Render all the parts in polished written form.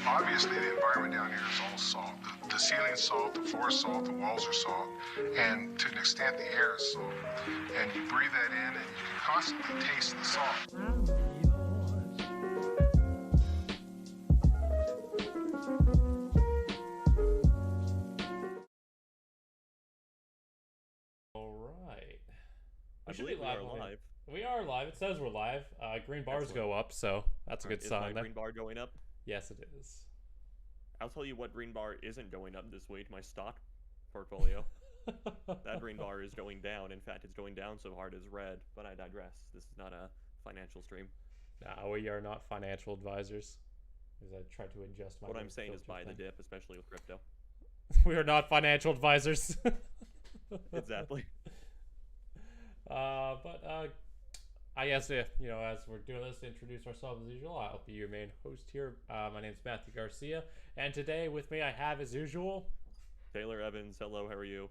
Obviously, the environment down here is all salt. The ceiling's salt, the floor is salt, the walls are salt, and to an extent, the air is salt. And you breathe that in, and you can constantly taste the salt. I believe we are live. We are live. It says we're live. Green bars Excellent. go up, so that's a good sign. Is my green bar going up? Yes, it is. I'll tell you what green bar isn't going up this week. My stock portfolio. That green bar is going down. In fact, it's going down so hard it's red. But I digress. This is not a financial stream. No, we are not financial advisors. As I try to adjust my. What I'm saying is buy the dip, especially with crypto. We are not financial advisors. Exactly. I guess if as we're doing this, to introduce ourselves as usual, I'll be your main host here. My name's Matthew Garcia, and today with me I have, as usual, Taylor Evans. Hello, how are you?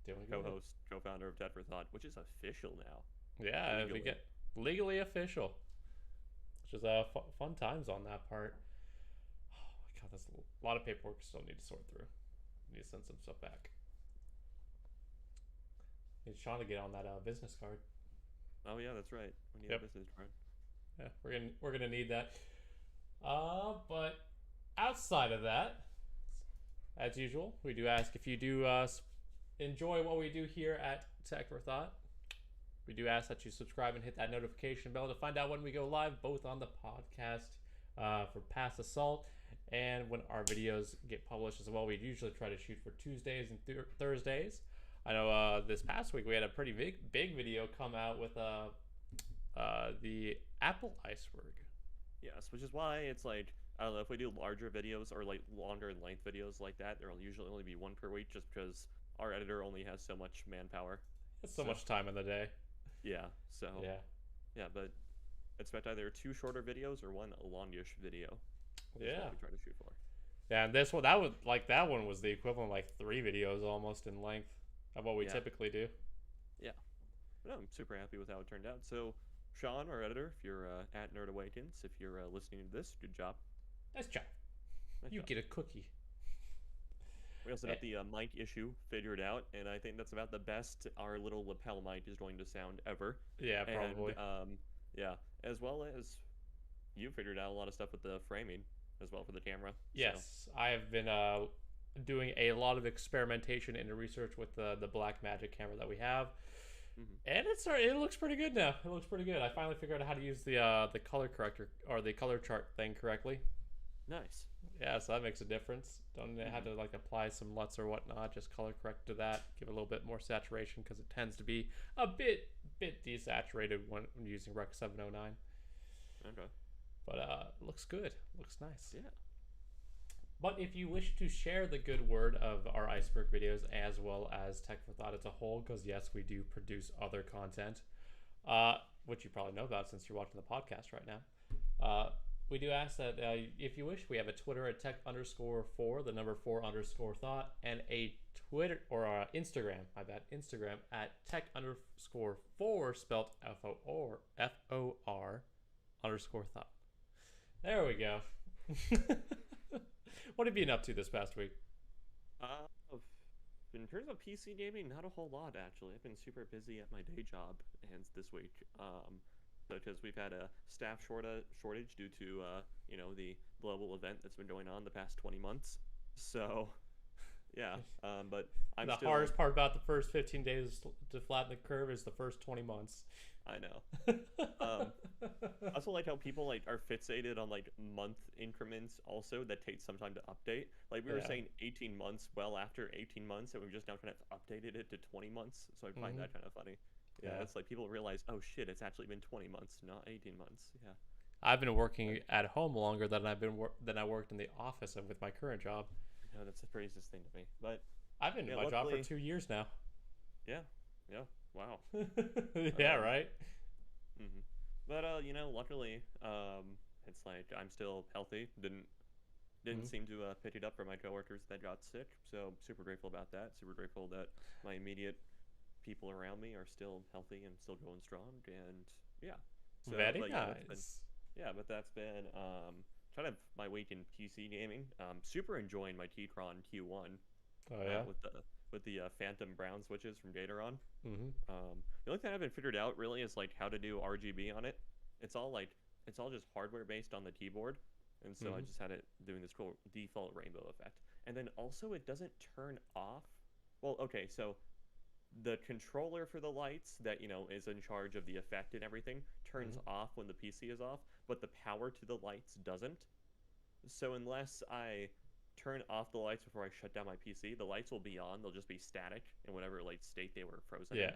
Doing good. Co-host, co-founder of Ted for Thought, which is official now. Yeah, we get legally official, which is fun times on that part. Oh my god, that's a lot of paperwork we still need to sort through. Need to send some stuff back. Need Sean to get on that business card. Oh yeah, that's right. We need a business card. Yeah, we're gonna need that. But outside of that, as usual, we do ask if you do enjoy what we do here at Tech for Thought. We do ask that you subscribe and hit that notification bell to find out when we go live, both on the podcast for Past Assault and when our videos get published as well. We usually try to shoot for Tuesdays and Thursdays. I know this past week we had a pretty big video come out with the Apple Iceberg. Yes, which is why it's like, I don't know, if we do larger videos or like longer in length videos like that, there will usually only be one per week just because our editor only has so much manpower. It's so much time in the day. Yeah, so yeah, but expect either 2 shorter videos or 1 longish video. Yeah, what we try to shoot for. Yeah, and this one, that one was the equivalent of like 3 videos almost in length of what we typically do. Yeah, but no, I'm super happy with how it turned out. So Sean, our editor, if you're at Nerd Awakens, if you're listening to this, good job. Nice job. You get a cookie. We also got the mic issue figured out, and I think that's about the best our little lapel mic is going to sound ever. Yeah, probably. And, yeah, as well as you figured out a lot of stuff with the framing as well for the camera. Yes, so. I have been doing a lot of experimentation and research with the Blackmagic camera that we have, and it looks pretty good now. It looks pretty good. I finally figured out how to use the color corrector or the color chart thing correctly. Nice. Yeah, so that makes a difference. Don't have to like apply some LUTs or whatnot. Just color correct to that. Give it a little bit more saturation because it tends to be a bit desaturated when using Rec 709. Okay. But it looks good. Looks nice. Yeah. But if you wish to share the good word of our Iceberg videos as well as Tech for Thought as a whole, because yes, we do produce other content, which you probably know about since you're watching the podcast right now. We do ask that if you wish, we have a Twitter at tech_4, the number 4_thought, and a Twitter or Instagram, Instagram at tech_4, spelled FOR _thought. There we go. What have you been up to this past week? In terms of PC gaming, not a whole lot actually. I've been super busy at my day job, and this week, because we've had a staff shortage due to the global event that's been going on the past 20 months. So, yeah. But the hardest part about the first 15 days to flatten the curve is the first 20 months. I know. I also like how people are fixated on month increments also that take some time to update. Like we were saying 18 months, well after 18 months, and we've just now kind of updated it to 20 months. So I find that kind of funny. Yeah, it's like people realize, oh shit, it's actually been 20 months, not 18 months. Yeah. I've been working at home longer than I worked in the office with my current job. No, that's the craziest thing to me. But I've been in my job for 2 years now. Yeah. Yeah. Wow. Yeah, right? But, luckily, it's like I'm still healthy. Didn't seem to pick it up for my coworkers that got sick. So super grateful about that. Super grateful that my immediate people around me are still healthy and still going strong. And, yeah. So, Very nice. But that's been kind of my week in PC gaming. Super enjoying my T-Tron Q1. Oh yeah. With the Phantom Brown switches from Gatoron. Mm-hmm. The only thing I haven't figured out really is like how to do RGB on it. It's all just hardware based on the keyboard, and so I just had it doing this cool default rainbow effect. And then also it doesn't turn off. Well, okay, so the controller for the lights that is in charge of the effect and everything turns off when the PC is off, but the power to the lights doesn't. So unless I turn off the lights before I shut down my PC, the lights will be on. They'll just be static in whatever like state they were frozen in.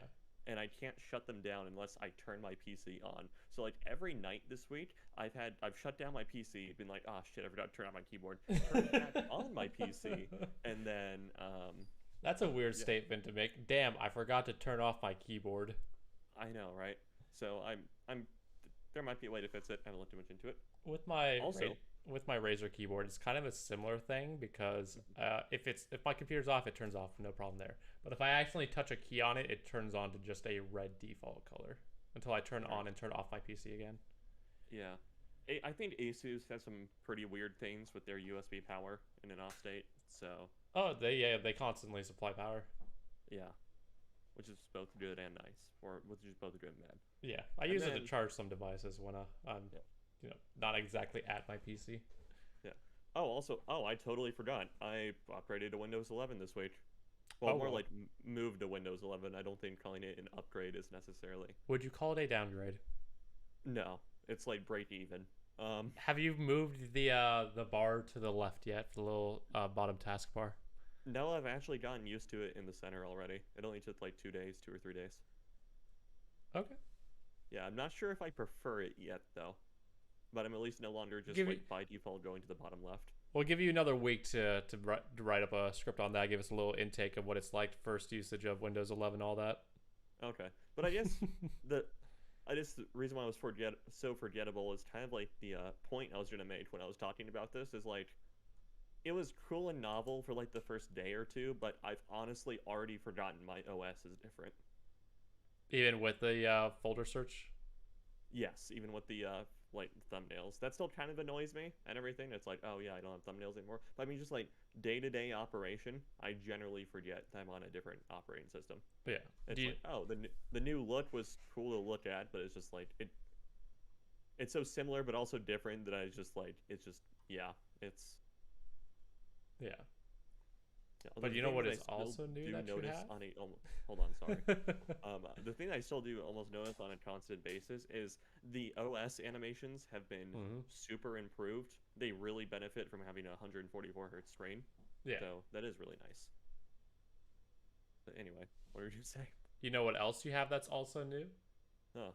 And I can't shut them down unless I turn my PC on. So like every night this week, I've shut down my PC, been like, oh shit, I forgot to turn on my keyboard, turn it back on my PC, and then that's a weird statement to make. Damn, I forgot to turn off my keyboard. I know, right? So I'm there might be a way to fix it. I haven't looked too much into it. With my Razer keyboard, it's kind of a similar thing because if my computer's off, it turns off, no problem there. But if I accidentally touch a key on it, it turns on to just a red default color until I turn on and turn off my PC again. Yeah, I think Asus has some pretty weird things with their USB power in an off state. So they constantly supply power. Yeah, which is both good and nice, or which is both good and bad. Yeah, I use it to charge some devices when I'm not exactly at my PC. Yeah. Oh, I totally forgot. I upgraded to Windows 11 this week. Well, like moved to Windows 11. I don't think calling it an upgrade is necessarily. Would you call it a downgrade? No, it's like break even. Have you moved the bar to the left yet for the little bottom taskbar? No, I've actually gotten used to it in the center already. It only took like 2 or 3 days. Okay. Yeah, I'm not sure if I prefer it yet though, but I'm at least no longer just by default going to the bottom left. We'll give you another week to write up a script on that. Give us a little intake of what it's like, first usage of Windows 11, all that. Okay, but I guess the reason why I was so forgettable is kind of like the point I was gonna make when I was talking about this is like, it was cool and novel for like the first day or two, but I've honestly already forgotten my OS is different. Even with the folder search? Yes, even with the like thumbnails. That still kind of annoys me and everything. It's like, oh yeah, I don't have thumbnails anymore. But I mean, just like day-to-day operation, I generally forget that I'm on a different operating system. Yeah. It's like, oh, the new look was cool to look at, but it's just like it's so similar but also different that it's just yeah. But you know what is also new that you have? Hold on, sorry. The thing I still do almost notice on a constant basis is the OS animations have been super improved. They really benefit from having a 144 hertz screen. Yeah. So that is really nice. But anyway, what did you say? You know what else you have that's also new? Oh.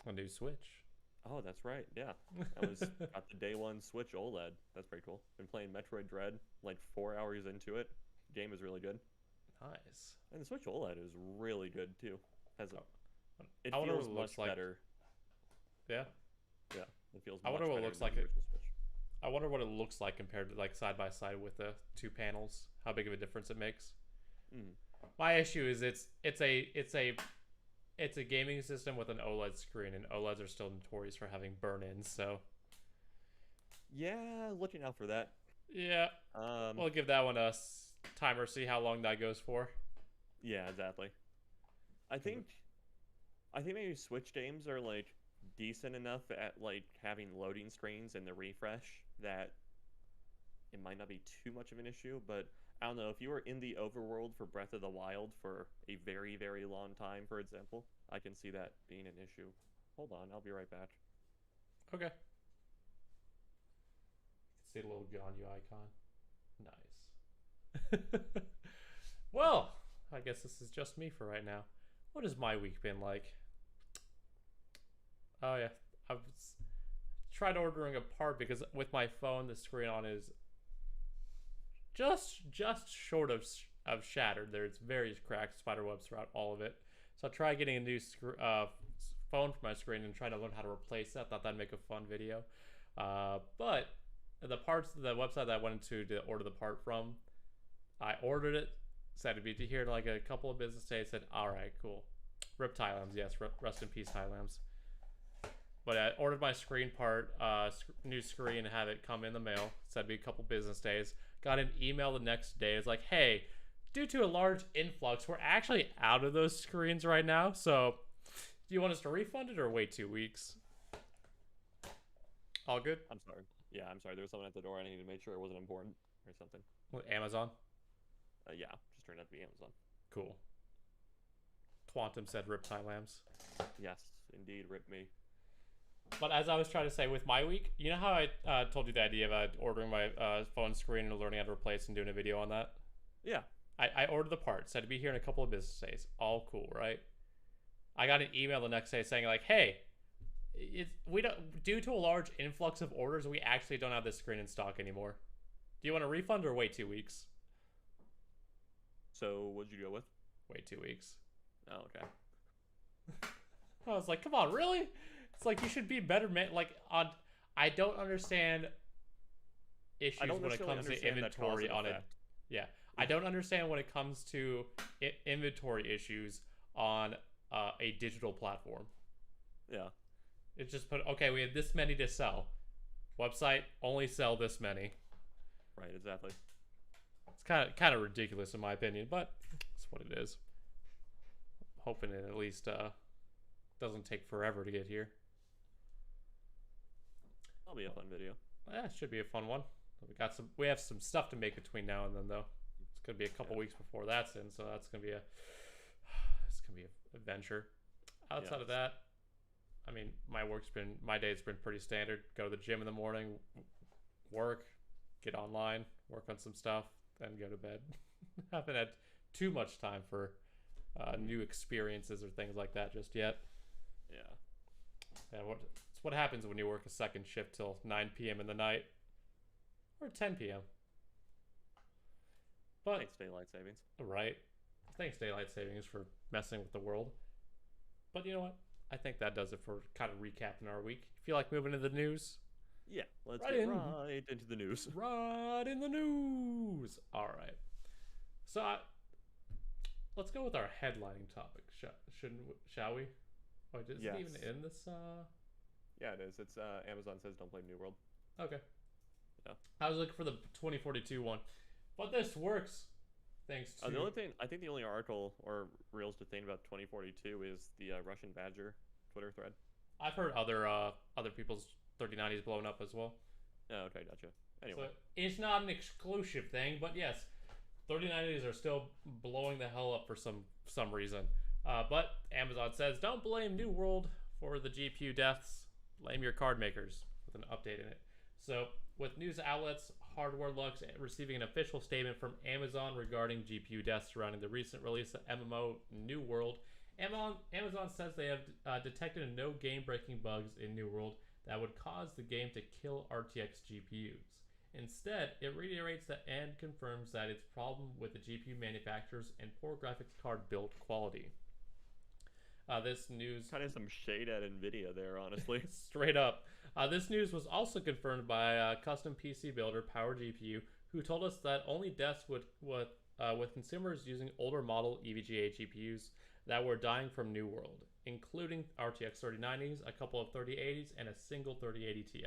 A new Switch. Oh, that's right. Yeah, I was got the day one Switch OLED. That's pretty cool. Been playing Metroid Dread like 4 hours into it. Game is really good. Nice. And the Switch OLED is really good too. It feels feels much better. Yeah. Yeah, it feels. I wonder what it looks like. I wonder what it looks like compared to like side by side with the two panels. How big of a difference it makes. My issue is it's a gaming system with an OLED screen, and OLEDs are still notorious for having burn-ins, so... Yeah, looking out for that. Yeah. We'll give that one a timer, see how long that goes for. Yeah, exactly. I think maybe Switch games are, like, decent enough at, like, having loading screens and the refresh that it might not be too much of an issue, but... I don't know, if you were in the overworld for Breath of the Wild for a very, very long time, for example, I can see that being an issue. Hold on, I'll be right back. Okay. See the little Ganyu icon. Nice. Well, I guess this is just me for right now. What has my week been like? Oh yeah, I've tried ordering a part because with my phone, the screen on is just short of shattered. There's various cracks, spiderwebs throughout all of it. So I tried getting a new phone for my screen and trying to learn how to replace that. Thought that'd make a fun video. But the website that I went into to order the part from, I ordered it, said it'd be here in like a couple of business days. Said, all right, cool. Rip Thailands, yes, rest in peace Thailands. But I ordered my screen part, new screen, and have it come in the mail. Said it'd be a couple business days. Got an email the next day. It's like, hey, due to a large influx, we're actually out of those screens right now. So, do you want us to refund it or wait 2 weeks? All good? I'm sorry. Yeah, I'm sorry. There was someone at the door. I needed to make sure it wasn't important or something. What, Amazon? Yeah, just turned out to be Amazon. Cool. Quantum said rip Thai lambs. Yes, indeed, rip me. But as I was trying to say with my week, you know how I told you the idea about ordering my phone screen and learning how to replace and doing a video on that? Yeah. I ordered the part. Said to be here in a couple of business days. All cool, right? I got an email the next day saying like, hey, we don't, due to a large influx of orders, we actually don't have this screen in stock anymore. Do you want a refund or wait 2 weeks? So what'd you go with? Wait 2 weeks. Oh, okay. I was like, come on, really? It's like you should be better, man. Like I don't understand issues when it comes to inventory on it. Yeah, I don't understand when it comes to inventory issues on a digital platform. Yeah. It's just okay, we have this many to sell. Website only sell this many. Right, exactly. It's kind of ridiculous in my opinion, but it's what it is. Hoping it at least doesn't take forever to get here. That'll be a fun video. Yeah, it should be a fun one. We have some stuff to make between now and then though. It's gonna be a couple weeks before that's in, so that's gonna be an adventure. Outside of that, I mean, my day's been pretty standard. Go to the gym in the morning, work, get online, work on some stuff, then go to bed. Haven't had too much time for new experiences or things like that just yet. Yeah. And it's what happens when you work a second shift till 9 p.m. in the night. Or 10 p.m. But thanks daylight savings. Right. Thanks daylight savings for messing with the world. But you know what? I think that does it for kind of recapping our week. Feel like moving into the news? Yeah, let's get right into the news. Right in the news. All right. So let's go with our headlining topic. Shall we? Oh, is it even in this? Yeah, it is. It's Amazon says don't blame New World. Okay. Yeah. I was looking for the 2042 one, but this works. Thanks to the only thing I think the only article or reels to think about 2042 is the Russian Badger Twitter thread. I've heard other people's 3090s blowing up as well. Oh, okay, gotcha. Anyway, so it's not an exclusive thing, but yes, 3090s are still blowing the hell up for some reason. But Amazon says don't blame New World for the GPU deaths. Blame your card makers with an update in it. So with news outlets, Hardware Lux receiving an official statement from Amazon regarding GPU deaths surrounding the recent release of MMO New World. Amazon says they have detected no game-breaking bugs in New World that would cause the game to kill RTX GPUs. Instead, it reiterates that and confirms that it's problem with the GPU manufacturers and poor graphics card build quality. This news kind of some shade at Nvidia there, honestly. Straight up. This news was also confirmed by custom PC builder Power GPU, who told us that only deaths with consumers using older model EVGA GPUs that were dying from New World, including RTX 3090s, a couple of 3080s, and a single 3080 Ti.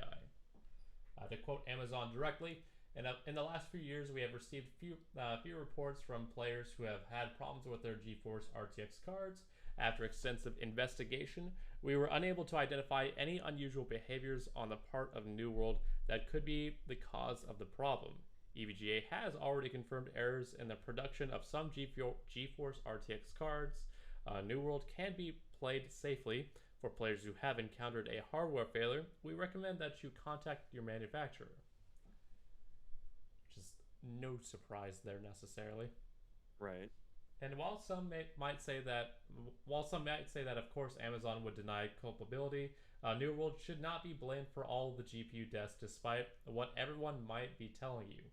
To quote Amazon directly, in the last few years, we have received few reports from players who have had problems with their GeForce RTX cards. After extensive investigation, we were unable to identify any unusual behaviors on the part of New World that could be the cause of the problem. EVGA has already confirmed errors in the production of some GeForce RTX cards. New World can be played safely. For players who have encountered a hardware failure, we recommend that you contact your manufacturer. Which is no surprise there necessarily. Right. And while some might say that, of course Amazon would deny culpability, New World should not be blamed for all the GPU deaths, despite what everyone might be telling you.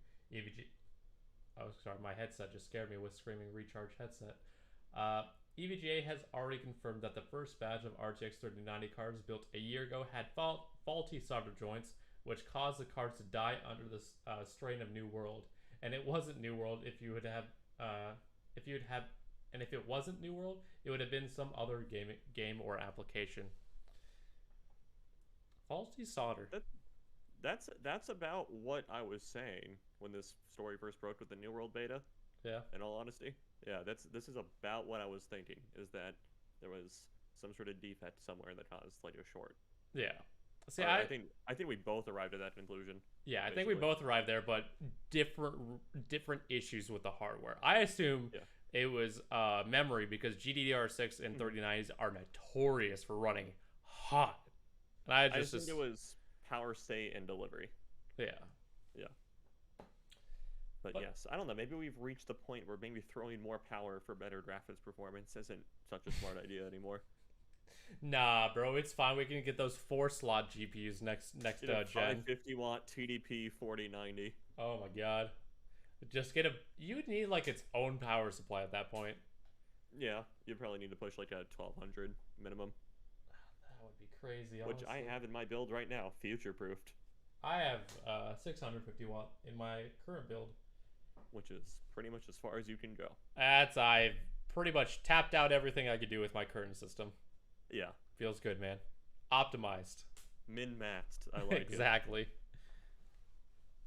Oh, sorry, my headset just scared me with screaming recharge headset. EVGA has already confirmed that the first batch of RTX 3090 cards built a year ago had faulty solder joints, which caused the cards to die under the strain of New World. And it wasn't New World. If it wasn't New World, it would have been some other game or application. Faulty solder. That's about what I was saying when this story first broke with the New World beta. Yeah. In all honesty, yeah, this is about what I was thinking. Is that there was some sort of defect somewhere that caused like a short. Yeah. See, I think we both arrived at that conclusion. Yeah, I basically. think we both arrived there, but different issues with the hardware. I assume it was memory because GDDR6 and 3090s are notorious for running hot. And I just think it was power state and delivery. Yeah. But yes, I don't know. Maybe we've reached the point where maybe throwing more power for better graphics performance isn't such a smart idea anymore. Nah, bro, it's fine. We can get those 4-slot GPUs next gen. 550-watt TDP 4090. Oh my god. Just get you would need like its own power supply at that point. Yeah, you'd probably need to push like a 1200 minimum. That would be crazy, honestly. Which I have in my build right now, future-proofed. I have 650 watt in my current build. Which is pretty much as far as you can go. I've pretty much tapped out everything I could do with my current system. Yeah. Feels good, man. Optimized. Min-maxed. I like exactly. It.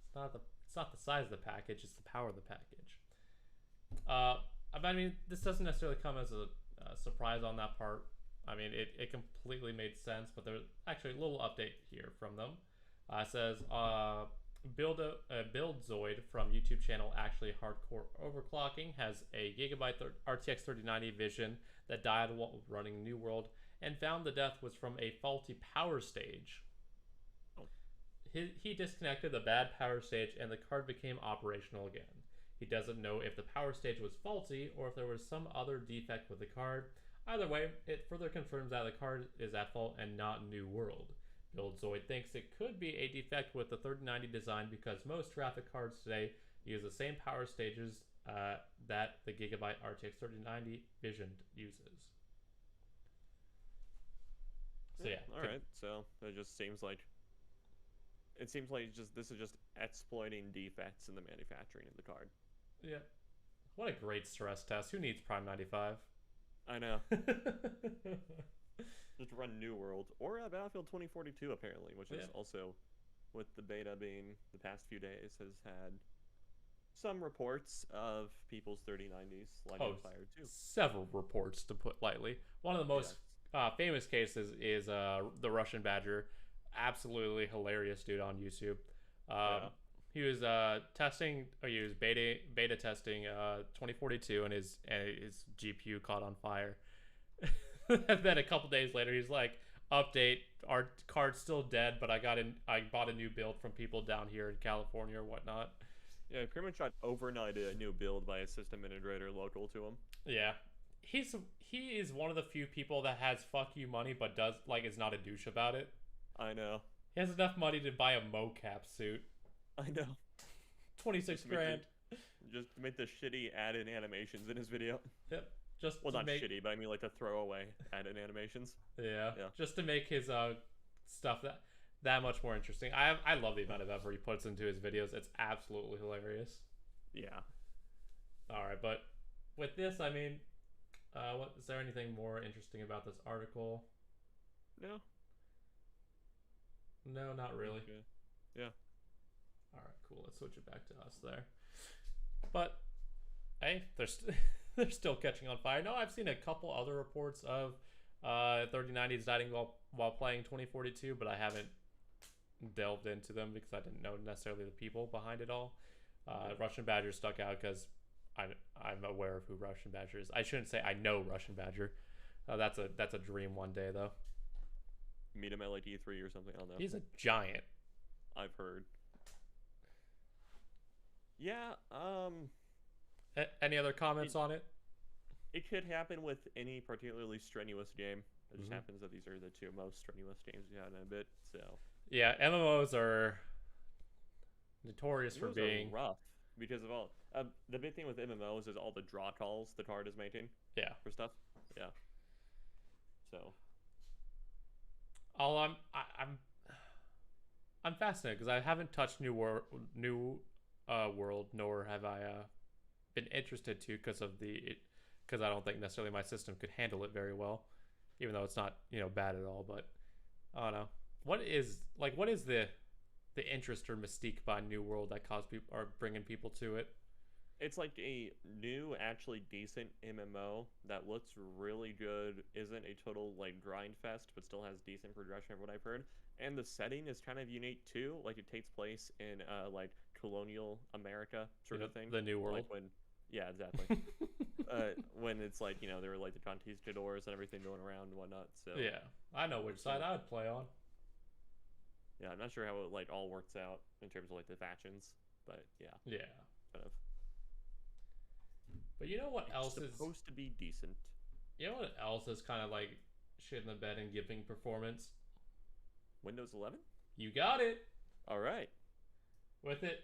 It's not the size of the package, it's the power of the package. I mean, this doesn't necessarily come as a surprise on that part. I mean, it completely made sense, but there's actually a little update here from them. It says, Buildzoid from YouTube channel Actually Hardcore Overclocking has a Gigabyte RTX 3090 Vision that died while running New World and found the death was from a faulty power stage. He disconnected the bad power stage and the card became operational again. He doesn't know if the power stage was faulty or if there was some other defect with the card. Either way, it further confirms that the card is at fault and not New World. Buildzoid thinks it could be a defect with the 3090 design because most graphic cards today use the same power stages that the Gigabyte RTX 3090 Vision uses. So yeah. All right. So it just seems like this is just exploiting defects in the manufacturing of the card. Yeah. What a great stress test. Who needs Prime 95? I know. Just run New World or Battlefield 2042 apparently, which is also, with the beta being the past few days, has had some reports of people's 3090s lighting fire too. Several reports, to put lightly. One of the most famous cases is the Russian Badger. Absolutely hilarious dude on YouTube. He was beta testing 2042 and his GPU caught on fire. And then a couple days later he's like, update, our card's still dead, but I bought a new build from people down here in California or whatnot. Yeah, pretty much got overnighted a new build by a system integrator local to him. Yeah. He is one of the few people that has fuck you money but is not a douche about it. I know. He has enough money to buy a mocap suit. I know. 26 grand. Just to make the shitty add-in animations in his video. Yep. Not shitty, but I mean like the throwaway add-in animations. Yeah. Just to make his stuff that much more interesting. I love the amount of effort he puts into his videos. It's absolutely hilarious. Yeah. All right, but with this, I mean, is there anything more interesting about this article? No. No, not really. Okay. Yeah. All right, cool. Let's switch it back to us there. But hey, they're still catching on fire. No, I've seen a couple other reports of 3090s dying while playing 2042, but I haven't delved into them because I didn't know necessarily the people behind it all. Russian Badger stuck out because I'm aware of who Russian Badger is. I shouldn't say I know Russian Badger. That's a dream one day though. Meet him at like E3 or something. I don't know. He's a giant. I've heard. Yeah. Any other comments on it? It could happen with any particularly strenuous game. It just happens that these are the two most strenuous games we had in a bit. So yeah, MMOs are notorious for being rough because of all. The big thing with MMOs is all the draw calls the card is making. Yeah. For stuff. Yeah. So. I'm fascinated because I haven't touched New World, nor have I been interested to because I don't think necessarily my system could handle it very well, even though it's not bad at all. But I don't know. what is the interest or mystique behind New World that cause people are bringing people to it? It's like a new, actually decent MMO that looks really good, isn't a total like grind fest, but still has decent progression from what I've heard. And the setting is kind of unique too. Like it takes place in like colonial America sort of thing. The New World. Like when, yeah, exactly. When it's like there were like the conquistadors and everything going around and whatnot. So Yeah, I know which side I would play on. yeah, I'm not sure how it like all works out in terms of like the factions, but yeah, Yeah. kind of. But you know what else is supposed to be decent? You know what else is kind of like shit in the bed and giving performance? Windows 11? You got it. All right. With it,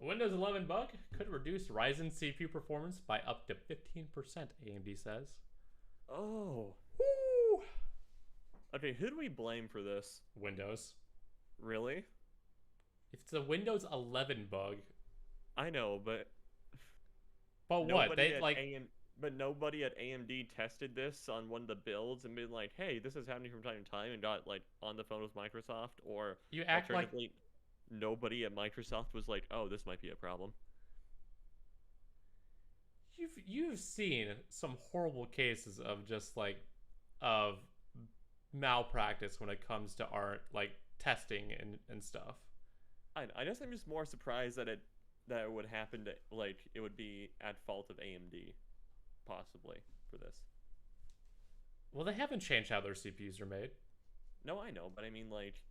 a Windows 11 bug could reduce Ryzen CPU performance by up to 15%, AMD says. Oh. Woo! Okay, who do we blame for this? Windows. Really? If it's a Windows 11 bug. I know, but what? They like but nobody at AMD tested this on one of the builds and been like, "Hey, this is happening from time to time," and got like on the phone with Microsoft, or you act like nobody at Microsoft was like, "Oh, this might be a problem." You've seen some horrible cases of just like of malpractice when it comes to art, like testing and stuff. I guess I'm just more surprised that it would happen to like it would be at fault of AMD, possibly, for this. Well, they haven't changed how their CPUs are made. No, I know, but I mean like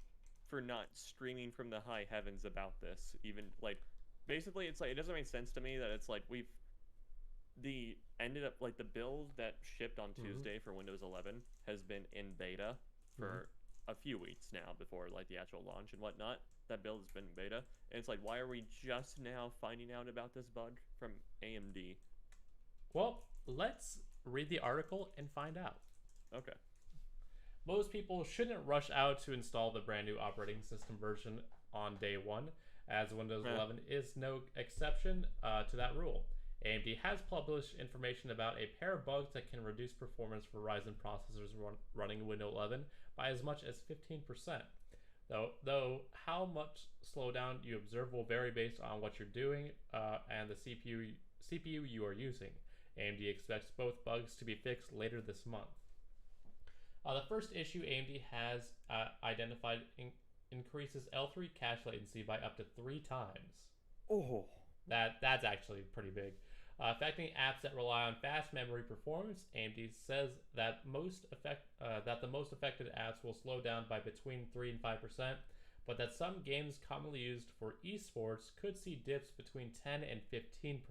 for not screaming from the high heavens about this, even like basically it's like it doesn't make sense to me that it's like the build that shipped on Tuesday for Windows 11 has been in beta for a few weeks now before like the actual launch and whatnot. That build has been in beta, and it's like, why are we just now finding out about this bug from AMD? Well, let's read the article and find out. Okay. Most people shouldn't rush out to install the brand new operating system version on day one, as Windows 11 is no exception to that rule. AMD has published information about a pair of bugs that can reduce performance for Ryzen processors running Windows 11 by as much as 15%. Though how much slowdown you observe will vary based on what you're doing and the CPU you are using. AMD expects both bugs to be fixed later this month. The first issue AMD has identified increases L3 cache latency by up to 3 times. Oh, that's actually pretty big. Affecting apps that rely on fast memory performance, AMD says that the most affected apps will slow down by between 3 and 5%, but that some games commonly used for esports could see dips between 10 and 15%.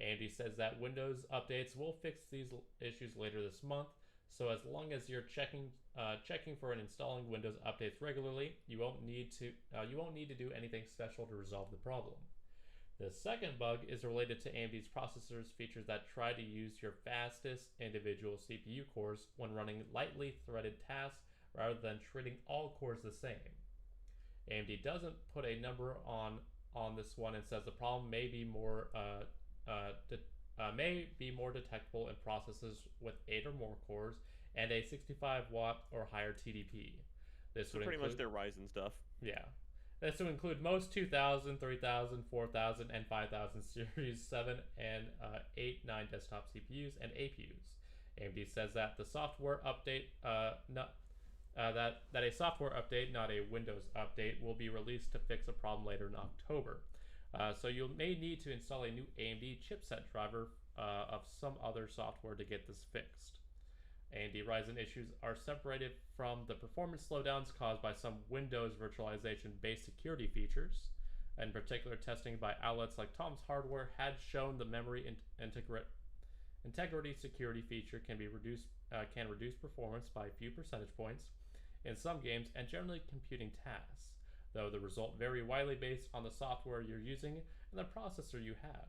AMD says that Windows updates will fix these issues later this month, so as long as you're checking for and installing Windows updates regularly, you won't need to do anything special to resolve the problem. The second bug is related to AMD's processors features that try to use your fastest individual CPU cores when running lightly threaded tasks rather than treating all cores the same. AMD doesn't put a number on this one and says the problem may be more detectable in processors with 8 or more cores and a 65-watt or higher TDP. This would pretty much their Ryzen stuff. Yeah. This would include most 2000, 3000, 4000, and 5000 Series 7 and 8, 9 desktop CPUs and APUs. AMD says that the software update, that a software update, not a Windows update, will be released to fix a problem later in October. So you may need to install a new AMD chipset driver of some other software to get this fixed. AMD Ryzen issues are separated from the performance slowdowns caused by some Windows virtualization-based security features. In particular, testing by outlets like Tom's Hardware had shown the memory integrity security feature can reduce performance by a few percentage points in some games and generally computing tasks, though the result vary widely based on the software you're using and the processor you have.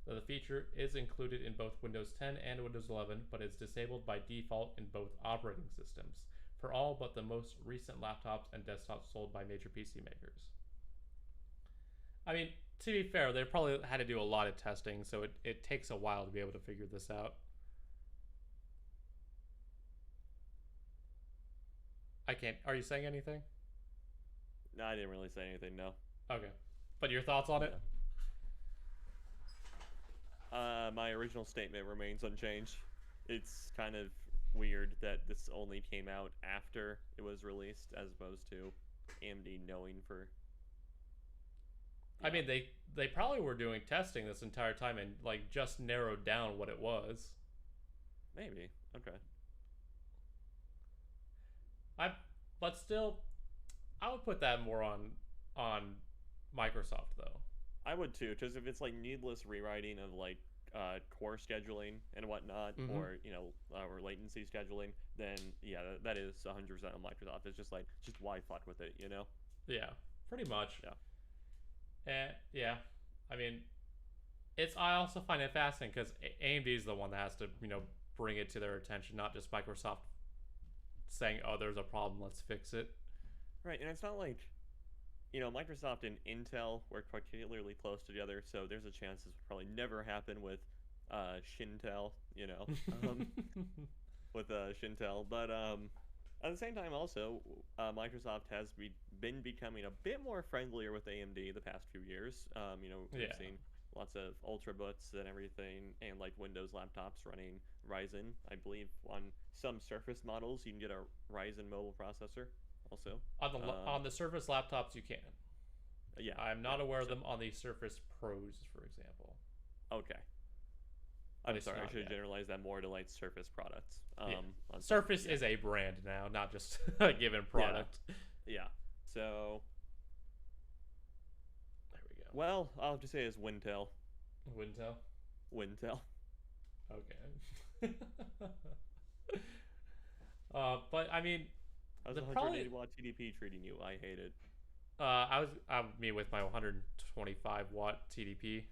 The feature is included in both Windows 10 and Windows 11, but is disabled by default in both operating systems, for all but the most recent laptops and desktops sold by major PC makers. I mean, to be fair, they probably had to do a lot of testing, so it takes a while to be able to figure this out. I can't. Are you saying anything? No, I didn't really say anything. No. Okay, but your thoughts on it? My original statement remains unchanged. It's kind of weird that this only came out after it was released, as opposed to AMD knowing for. I mean, they probably were doing testing this entire time and like just narrowed down what it was. Maybe. Okay. But still, I would put that more on Microsoft though. I would too, because if it's like needless rewriting of like core scheduling and whatnot, or or latency scheduling, then yeah, that is 100% on Microsoft. It's just like, just why fuck with it, you know? Yeah, pretty much. Yeah. And yeah, I mean, I also find it fascinating because AMD is the one that has to bring it to their attention, not just Microsoft saying, "Oh, there's a problem, let's fix it." Right, and it's not like, Microsoft and Intel work particularly close together, so there's a chance this would probably never happen with Shintel, with Shintel. But at the same time, also, Microsoft has been becoming a bit more friendlier with AMD the past few years. We've seen lots of Ultrabooks and everything, and like Windows laptops running Ryzen. I believe on some Surface models, you can get a Ryzen mobile processor. Also, on the Surface laptops, you can. Yeah, I'm not aware of them on the Surface Pros, for example. Okay. I'm sorry, I should generalize that more to like Surface products. Surface is a brand now, not just a given product. Yeah. So there we go. Well, I'll have to say it's Wintel. Wintel. Okay. But I mean, how's the 180-watt TDP treating you? I hate it. I me with my 125-watt TDP.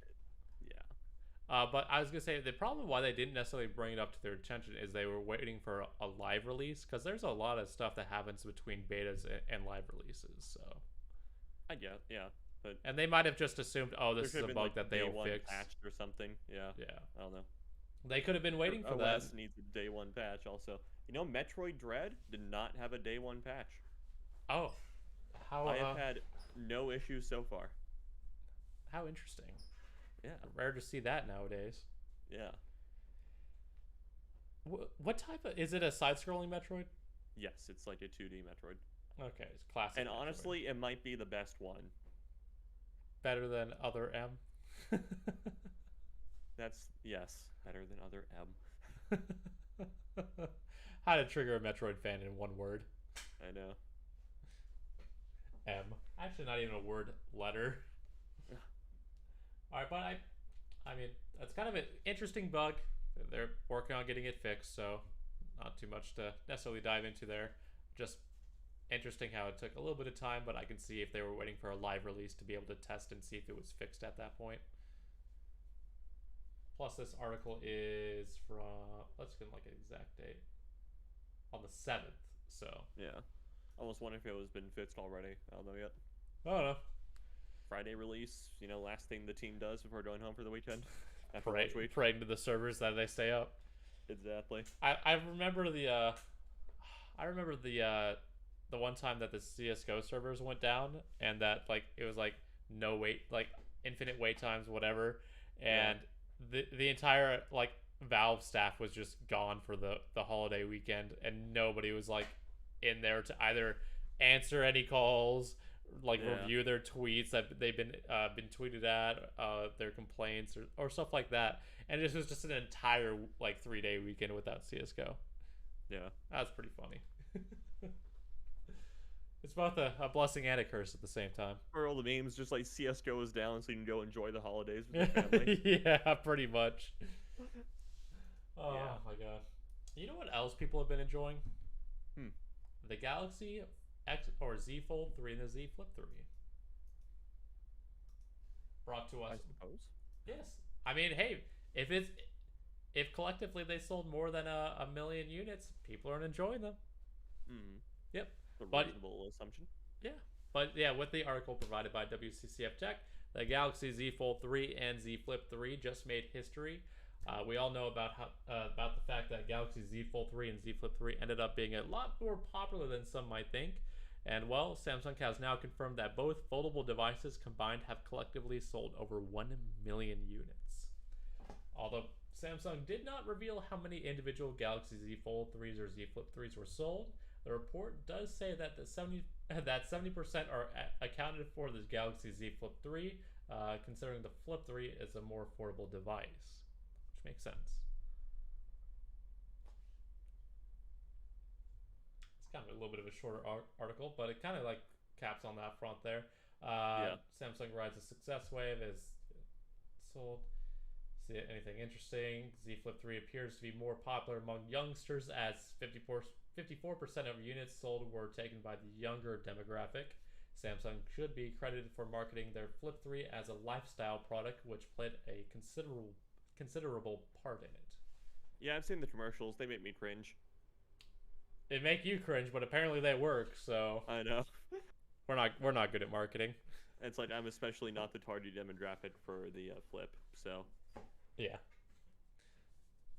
Yeah. But I was gonna say the problem why they didn't necessarily bring it up to their attention is they were waiting for a live release, because there's a lot of stuff that happens between betas and live releases. So I guess, yeah. And they might have just assumed, oh, this is a bug like that they'll fix. Patched or something. Yeah. Yeah. I don't know. They could have been waiting for that. OS needs a day one patch also. Metroid Dread did not have a day one patch. Oh. How I have had no issues so far. How interesting. Yeah. Rare to see that nowadays. Yeah. What type of... Is it a side-scrolling Metroid? Yes, it's like a 2D Metroid. Okay, it's classic. And Metroid. honestly, it might be the best one. Better than Other M? Yes, better than Other M. How to trigger a Metroid fan in one word. I know. M. Actually, not even a word, letter. Alright, but I mean, that's kind of an interesting bug. They're working on getting it fixed, so not too much to necessarily dive into there. Just interesting how it took a little bit of time, but I can see if they were waiting for a live release to be able to test and see if it was fixed at that point. Plus, this article is from, let's get like an exact date, on the 7th, so. Yeah. I almost wonder if it was been fixed already. I don't know yet. I don't know. Friday release, last thing the team does before going home for the weekend. After lunch week. Praying to the servers that they stay up. Exactly. I remember the one time that the CS:GO servers went down, and that like it was like no wait, like infinite wait times, whatever, and the entire like Valve staff was just gone for the holiday weekend, and nobody was like in there to either answer any calls, like review their tweets that they've been tweeted at, their complaints or stuff like that, and this was just an entire like 3-day weekend without CS:GO. Yeah, that's pretty funny. It's both a blessing and a curse at the same time. For all the memes, just like CS:GO is down, so you can go enjoy the holidays with your family. Yeah, pretty much. Oh my god! You know what else people have been enjoying? The Galaxy X or Z Fold 3 and the Z Flip 3. Brought to us. I suppose. Yes. I mean, hey, if collectively they sold more than a million units, people are enjoying them. Yep. A reasonable assumption. Yeah. But yeah, with the article provided by WCCF Tech, the Galaxy Z Fold 3 and Z Flip 3 just made history. We all know about the fact that Galaxy Z Fold 3 and Z Flip 3 ended up being a lot more popular than some might think. And well, Samsung has now confirmed that both foldable devices combined have collectively sold over 1 million units. Although Samsung did not reveal how many individual Galaxy Z Fold 3s or Z Flip 3s were sold, the report does say that 70% are accounted for the Galaxy Z Flip 3, considering the Flip 3 is a more affordable device, which makes sense. It's kind of a little bit of a shorter article, but it kind of like caps on that front there. Samsung rides a success wave as sold. See anything interesting? Z Flip 3 appears to be more popular among youngsters as 54% of units sold were taken by the younger demographic. Samsung should be credited for marketing their Flip 3 as a lifestyle product, which played a considerable part in it. Yeah, I've seen the commercials. They make me cringe. They make you cringe, but apparently they work. So I know. we're not good at marketing. It's like I'm especially not the target demographic for the Flip. So yeah.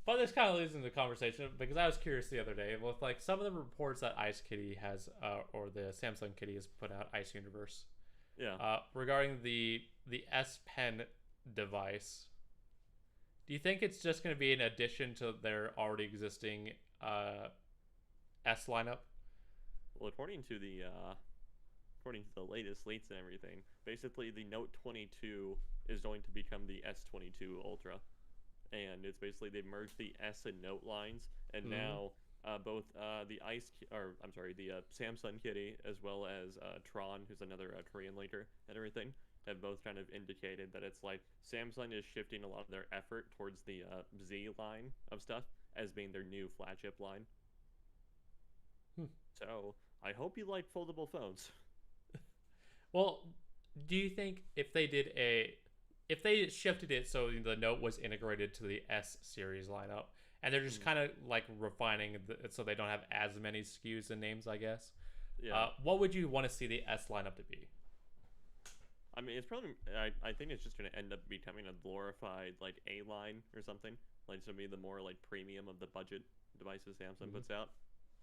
But this kind of leads into the conversation because I was curious the other day with like some of the reports that Ice Kitty has, or the Samsung Kitty has put out, Ice Universe. Yeah. Regarding the S Pen device, do you think it's just going to be an addition to their already existing S lineup? Well, according to the latest leaks and everything, basically the Note 22 is going to become the S22 Ultra. And it's basically they merged the S and Note lines, and now both the Samsung Kitty as well as Tron, who's another Korean leaker and everything, have both kind of indicated that it's like Samsung is shifting a lot of their effort towards the Z line of stuff as being their new flagship line. So I hope you like foldable phones. Well, do you think if they shifted it so the Note was integrated to the S series lineup, and they're just kind of like refining it so they don't have as many SKUs and names, I guess. Yeah. What would you want to see the S lineup to be? I mean, it's probably. I think it's just going to end up becoming a glorified like A line or something. Like it's going to be the more like premium of the budget devices Samsung puts out.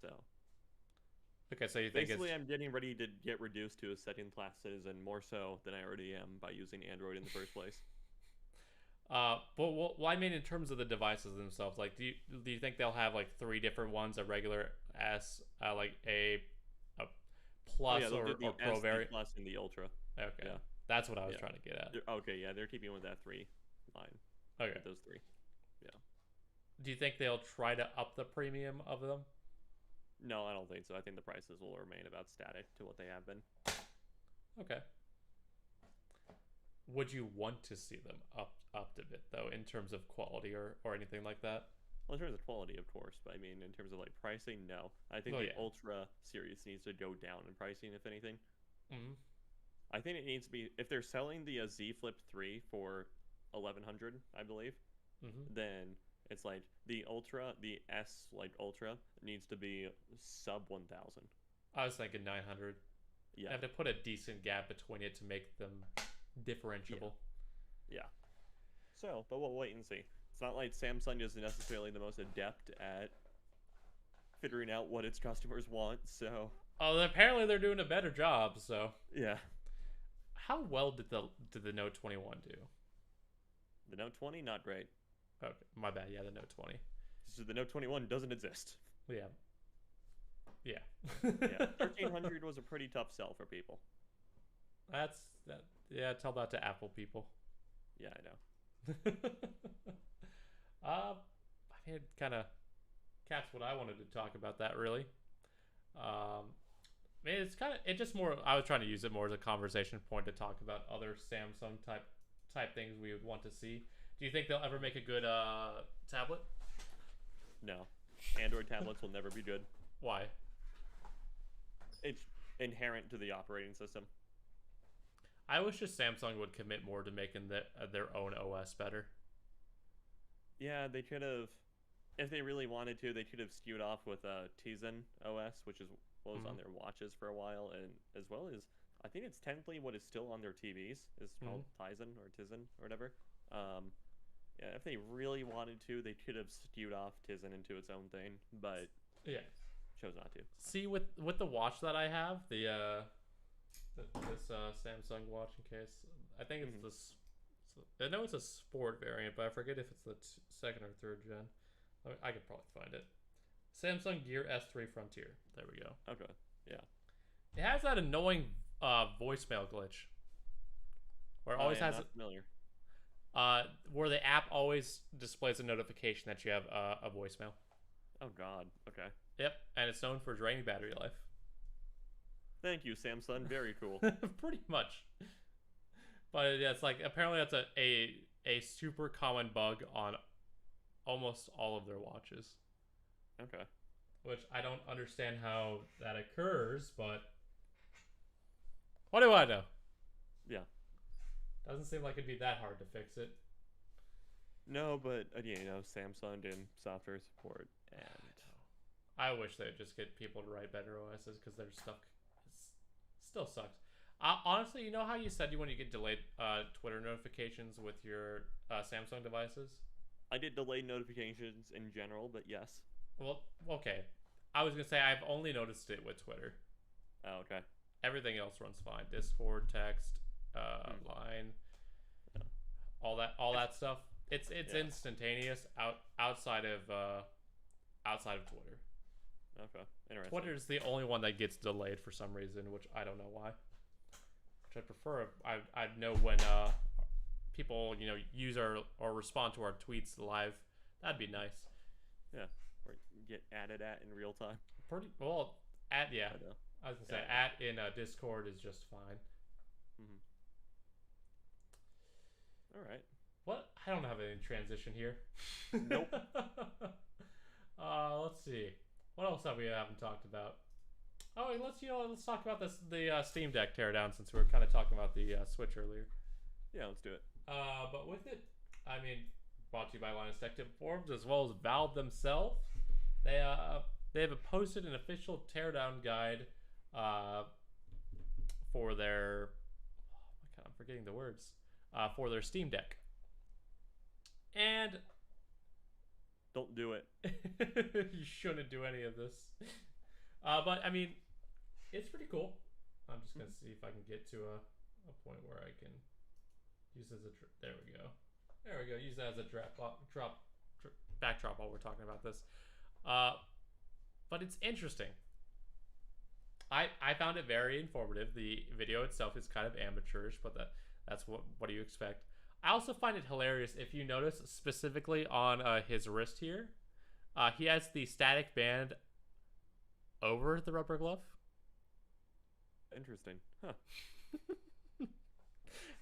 So. Okay, so you think basically I'm getting ready to get reduced to a second-class citizen more so than I already am by using Android in the first place. But well, I mean, in terms of the devices themselves, like, do you think they'll have like 3 different ones: a regular S, like a Plus, or Pro variant, Plus, and the Ultra. Okay, yeah. That's what I was trying to get at. Okay, yeah, they're keeping with that 3 line. Okay, those 3. Yeah. Do you think they'll try to up the premium of them? No, I don't think so. I think the prices will remain about static to what they have been. Okay. Would you want to see them up a bit though, in terms of quality or anything like that? Well, in terms of quality, of course, but I mean, in terms of like pricing, no. I think the Ultra series needs to go down in pricing, if anything. I think it needs to be, if they're selling the Z Flip 3 for $1,100, I believe, then it's like the Ultra, the S like Ultra needs to be sub 1,000. I was thinking 900. Yeah, you have to put a decent gap between it to make them differentiable. Yeah. So, but we'll wait and see. It's not like Samsung is necessarily the most adept at figuring out what its customers want. So. Oh, apparently they're doing a better job. So. Yeah. How well did the Note 21 do? The Note 20, not great. Okay, my bad. Yeah, the Note 20. So the Note 21 doesn't exist. Yeah. Yeah. 1300 was a pretty tough sell for people. Yeah, tell that to Apple people. Yeah, I know. I mean, it kind of caps what I wanted to talk about that, really. I mean, it's just more, I was trying to use it more as a conversation point to talk about other Samsung type things we would want to see. Do you think they'll ever make a good tablet? No. Android tablets will never be good. Why? It's inherent to the operating system. I wish just Samsung would commit more to making their own OS better. Yeah, they could have, if they really wanted to, they could have skewed off with Tizen OS, which is what was on their watches for a while, and as well as, I think it's technically what is still on their TVs, is called Tizen or whatever. Yeah, if they really wanted to, they could have skewed off Tizen into its own thing, but Yeah. chose not to. See, with the watch that I have, this Samsung watch in case, I think it's this. I know it's a sport variant, but I forget if it's the second or third gen. I could probably find it. Samsung Gear S3 Frontier. There we go. Okay, yeah. It has that annoying voicemail glitch, where it always yeah, has not familiar. where the app always displays a notification that you have a voicemail. Oh God. Okay. Yep, and it's known for draining battery life. Thank you, Samsung. Very cool. Pretty much. But yeah, it's like apparently that's a super common bug on almost all of their watches. Okay. Which I don't understand how that occurs, but what do I know? Yeah. Doesn't seem like it'd be that hard to fix it. No, but again, Samsung and software support, and I wish they'd just get people to write better OSs because their stuff still sucks. Honestly, you know how you said when you get delayed Twitter notifications with your Samsung devices? I get delayed notifications in general, but yes. Well, okay. I was gonna say I've only noticed it with Twitter. Oh, okay. Everything else runs fine. Discord, text, line, all that stuff. It's instantaneous outside of Twitter. Okay, interesting. Twitter's the only one that gets delayed for some reason, which I don't know why. Which I prefer. I know when people use or respond to our tweets live. That'd be nice. Yeah, or get added at in real time. Pretty well. I was gonna say in Discord is just fine. All right. What? I don't have any transition here. Nope. Let's see. What else haven't talked about? Oh, let's talk about the Steam Deck teardown since we were kind of talking about the Switch earlier. Yeah, let's do it. But with it, I mean, brought to you by Linus Tech Tip Forums as well as Valve themselves. They have posted an official teardown guide for their I'm forgetting the words for their Steam Deck. And don't do it. You shouldn't do any of this. But I mean, it's pretty cool. I'm just gonna see if I can get to a point where I can use as a there we go. Use that as a backdrop while we're talking about this. But it's interesting. I found it very informative. The video itself is kind of amateurish, but that's what do you expect? I also find it hilarious if you notice specifically on his wrist here. He has the static band over the rubber glove. Interesting. Huh.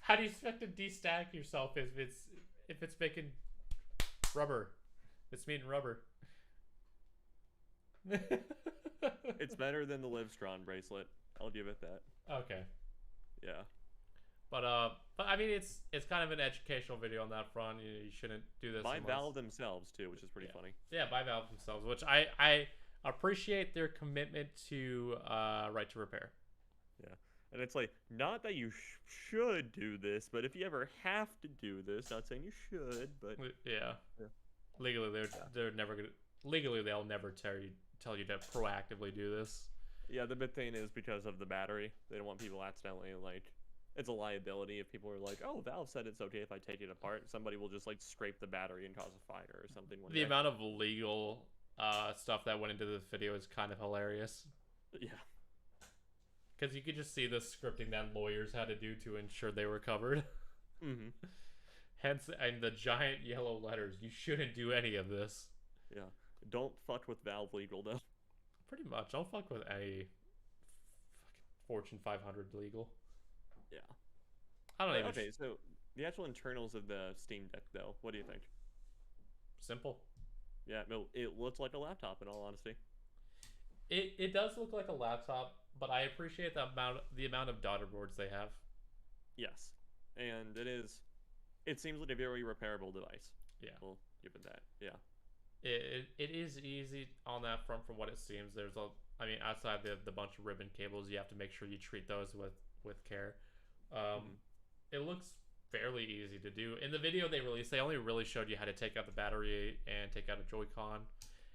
How do you expect to destatic yourself if it's making rubber? It's made in rubber. It's better than the Livestrong bracelet. I'll give it that. Okay. Yeah. But I mean, it's kind of an educational video on that front. You shouldn't do this. By Valve themselves too, which is pretty funny. Yeah, by Valve themselves, which I appreciate their commitment to right to repair. Yeah, and it's like not that you should do this, but if you ever have to do this, not saying you should, but yeah. Legally they're never gonna. Legally they'll never tell you to proactively do this. Yeah, the big thing is because of the battery. They don't want people accidentally it's a liability if people are like, oh, Valve said it's okay if I take it apart. Somebody will just scrape the battery and cause a fire or something. The amount of legal stuff that went into the video is kind of hilarious. Yeah. Because you could just see the scripting that lawyers had to do to ensure they were covered. Mm-hmm. Hence, and the giant yellow letters, you shouldn't do any of this. Yeah. Don't fuck with Valve legal, though. Pretty much. Don't fuck with any Fortune 500 legal. Yeah. I don't even. Okay, so the actual internals of the Steam Deck, though, what do you think? Simple. Yeah, no, it looks like a laptop, in all honesty. It does look like a laptop, but I appreciate the amount of daughter boards they have. Yes, and it seems like a very repairable device. Yeah, we'll give it that. Yeah, it is easy on that front from what it seems. There's outside the bunch of ribbon cables, you have to make sure you treat those with care. It looks fairly easy to do. In the video they released, they only really showed you how to take out the battery and take out a Joy-Con.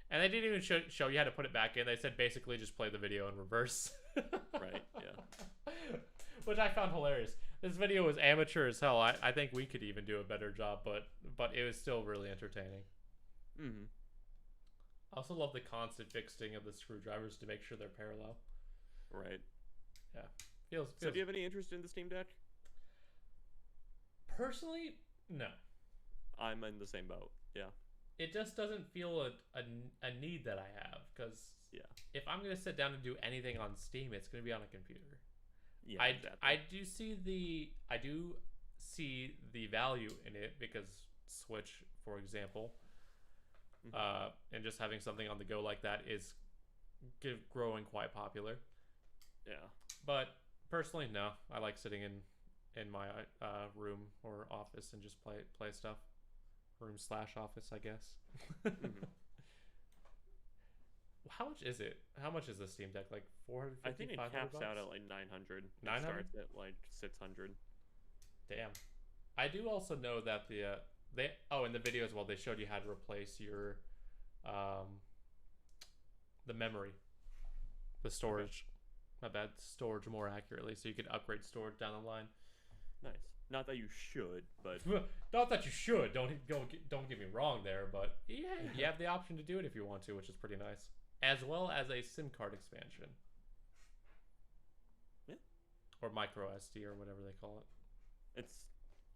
And they didn't even show you how to put it back in. They said basically just play the video in reverse. Right, yeah. Which I found hilarious. This video was amateur as hell. I think we could even do a better job, but it was still really entertaining. Mm-hmm. I also love the constant fixing of the screwdrivers to make sure they're parallel. Right. Yeah. Feels. So do you have any interest in the Steam Deck? Personally, no. I'm in the same boat. Yeah. It just doesn't feel a need that I have, because if I'm gonna sit down and do anything on Steam, it's gonna be on a computer. Yeah. Exactly. I do see the value in it, because Switch, for example, and just having something on the go like that is growing quite popular. Yeah. But personally, no. I like sitting in my room or office and just play stuff. Room/office, I guess. Mm-hmm. How much is it? How much is the Steam Deck? Like 450? I think it caps out at like 900. 900? It starts at like 600. Damn. I do also know that in the video as well, they showed you how to replace your the memory, the storage. My bad, storage more accurately, so you could upgrade storage down the line. Nice. Not that you should, but not that you should. Don't get me wrong there, but yeah, you have the option to do it if you want to, which is pretty nice. As well as a SIM card expansion. Yeah. Or micro SD or whatever they call it. It's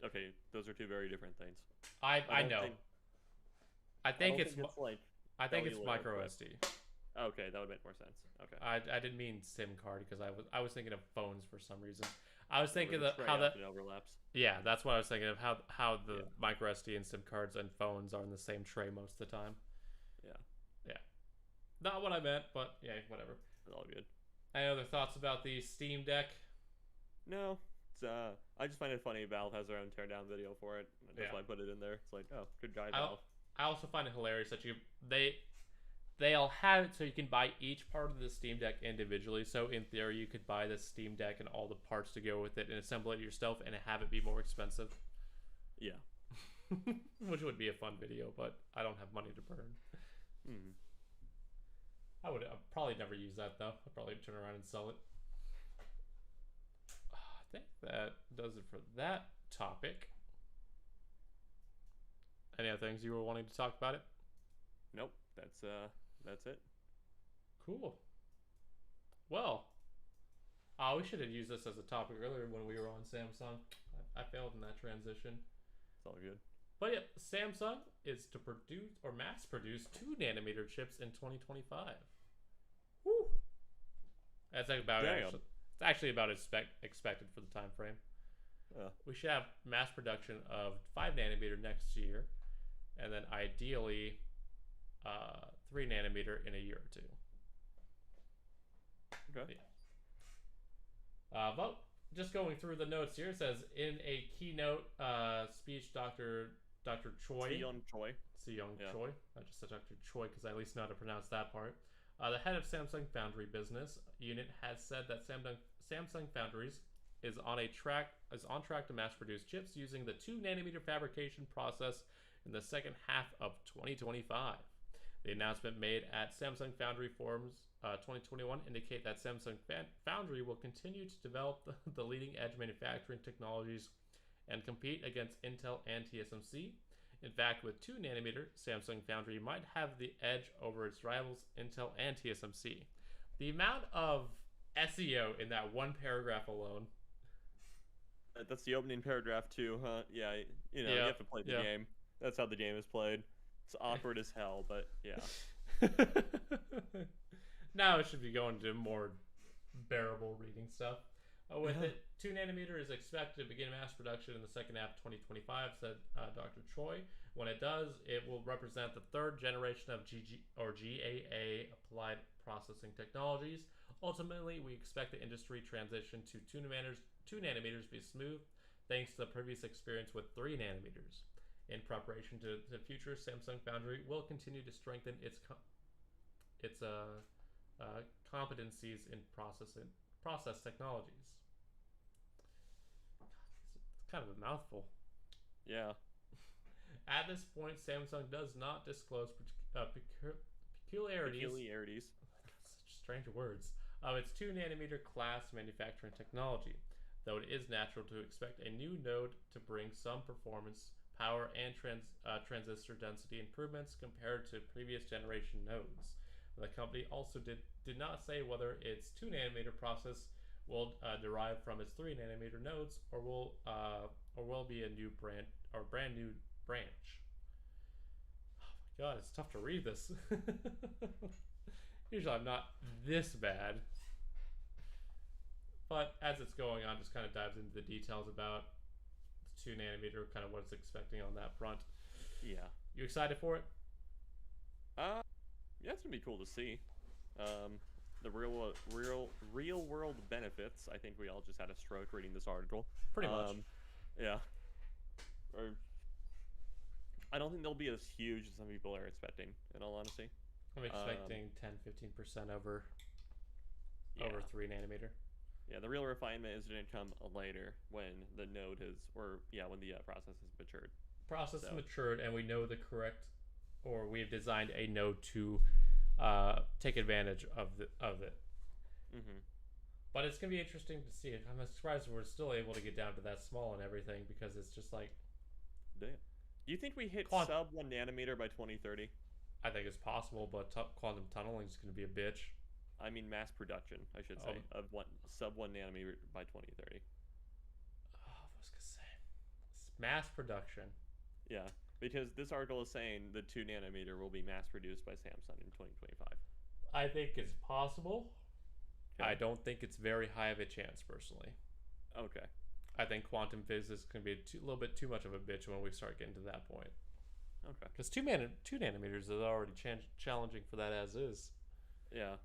okay. Those are two very different things. I know. I think it's micro but... SD. Okay, that would make more sense. Okay. I didn't mean SIM card, because I was thinking of phones for some reason. I was thinking of how that overlaps. Yeah, that's what I was thinking of, how the micro SD and SIM cards and phones are in the same tray most of the time. Yeah. Yeah. Not what I meant, but yeah, whatever. It's all good. Any other thoughts about the Steam Deck? No. It's I just find it funny Valve has their own teardown video for it. That's why I put it in there. It's like, oh, good guy, Valve. I also find it hilarious that they'll have it so you can buy each part of the Steam Deck individually. So in theory, you could buy the Steam Deck and all the parts to go with it and assemble it yourself and have it be more expensive. Yeah. Which would be a fun video, but I don't have money to burn. Mm-hmm. I'd probably never use that, though. I'd probably turn around and sell it. I think that does it for that topic. Any other things you were wanting to talk about it? Nope. That's it. Cool. Well, we should have used this as a topic earlier when we were on Samsung. I failed in that transition. It's all good. But yeah, Samsung is to produce or mass produce 2nm chips in 2025. Woo! That's actually about expected for the time frame. We should have mass production of 5nm next year, and then ideally 3nm in a year or two. Okay. Yeah. But just going through the notes here, it says in a keynote speech, Dr. Choi. Seong Choi. I just said Dr. Choi because I at least know how to pronounce that part. The head of Samsung Foundry business unit has said that Samsung Foundries is on track to mass produce chips using the 2nm fabrication process in the second half of 2025. The announcement made at Samsung Foundry Forums 2021 indicate that Samsung Foundry will continue to develop the leading-edge manufacturing technologies and compete against Intel and TSMC. In fact, with 2nm, Samsung Foundry might have the edge over its rivals Intel and TSMC. The amount of SEO in that one paragraph alone. That's the opening paragraph too, huh? Yeah, you have to play the game. That's how the game is played. It's awkward as hell, but yeah. Now it should be going to more bearable reading stuff. With it, 2nm is expected to begin mass production in the second half of 2025, said Dr. Choi. When it does, it will represent the third generation of GAA applied processing technologies. Ultimately, we expect the industry transition to 2nm be smooth, thanks to the previous experience with 3nm. In preparation to the future, Samsung Foundry will continue to strengthen its competencies in process technologies. It's kind of a mouthful. Yeah. At this point, Samsung does not disclose peculiarities. Such strange words. Of its 2 nanometer class manufacturing technology, though it is natural to expect a new node to bring some performance, power, and transistor density improvements compared to previous generation nodes. The company also did not say whether its 2 nanometer process will derive from its 3 nanometer nodes or will be a new brand new branch. Oh my god, it's tough to read this. Usually I'm not this bad. But as it's going on, just kind of dives into the details about the 2 nanometer, kind of what it's expecting on that front. Yeah. You excited for it? Yeah, it's gonna be cool to see. The real world benefits. I think we all just had a stroke reading this article. Pretty much. Yeah. Or I don't think they'll be as huge as some people are expecting, in all honesty. I'm expecting 10-15% over 3 nanometer. Yeah, the real refinement is going to come later when the node has, when the process has matured. Process has matured, and we know the correct, or we've designed a node to take advantage of it. Mm-hmm. But it's going to be interesting to see. I'm surprised we're still able to get down to that small and everything, because it's just like... Damn. Do you think we hit sub 1 nanometer by 2030? I think it's possible, but quantum tunneling is going to be a bitch. I mean mass production, I should say, of sub 1 nanometer by 2030. Oh, I was going to say. Mass production. Yeah, because this article is saying the 2 nanometer will be mass produced by Samsung in 2025. I think it's possible. Okay. I don't think it's very high of a chance, personally. Okay. I think quantum physics can be a little bit too much of a bitch when we start getting to that point. Okay. Because 2 nanometers is already challenging for that as is. Yeah.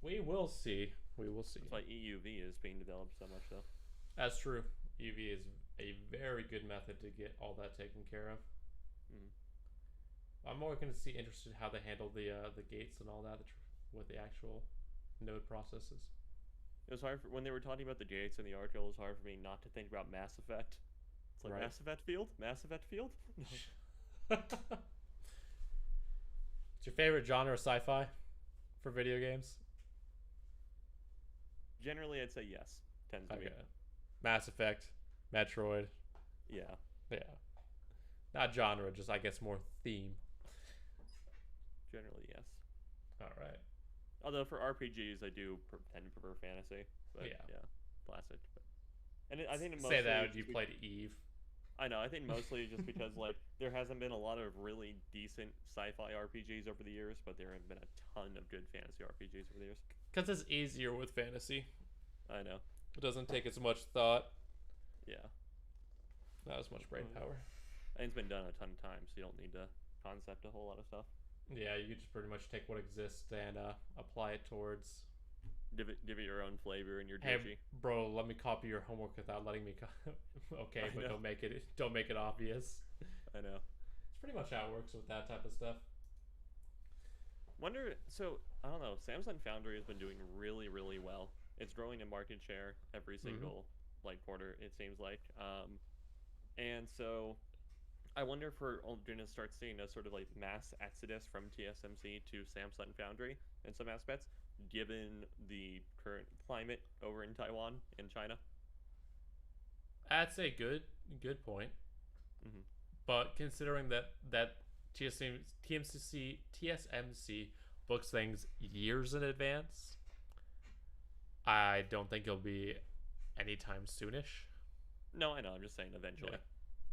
We will see. That's why EUV is being developed so much, though. That's true. EUV is a very good method to get all that taken care of. I'm more going to see interested how they handle the gates and all that with the actual node processes. It was hard when they were talking about the gates in the article. It was hard for me not to think about Mass Effect. It's like, right. Mass Effect field? It's your favorite genre of sci-fi for video games? Generally, I'd say yes. Tends to be. Mass Effect, Metroid. Yeah. Not genre, just I guess more theme. Generally, yes. All right. Although for RPGs, I do tend to prefer fantasy. But yeah, classic. And I think mostly say that you played Eve. I know. I think mostly just because like there hasn't been a lot of really decent sci-fi RPGs over the years, but there have been a ton of good fantasy RPGs over the years. Because it's easier with fantasy. I know. It doesn't take as much thought. Yeah. Not as much brain power. And it's been done a ton of times, so you don't need to concept a whole lot of stuff. Yeah, you just pretty much take what exists and apply it towards... Give it your own flavor and your Hey, digi. bro, let me copy your homework without letting me... Okay, but don't make it obvious. I know. It's pretty much how it works with that type of stuff. So, I don't know, Samsung Foundry has been doing really, really well. It's growing in market share every single quarter, it seems like. And so I wonder if we're going to start seeing a sort of like mass exodus from TSMC to Samsung Foundry in some aspects, given the current climate over in Taiwan and China. That's a good point. Mm-hmm. But considering that TSMC books things years in advance, I don't think it'll be anytime soonish. No, I know. I'm just saying eventually.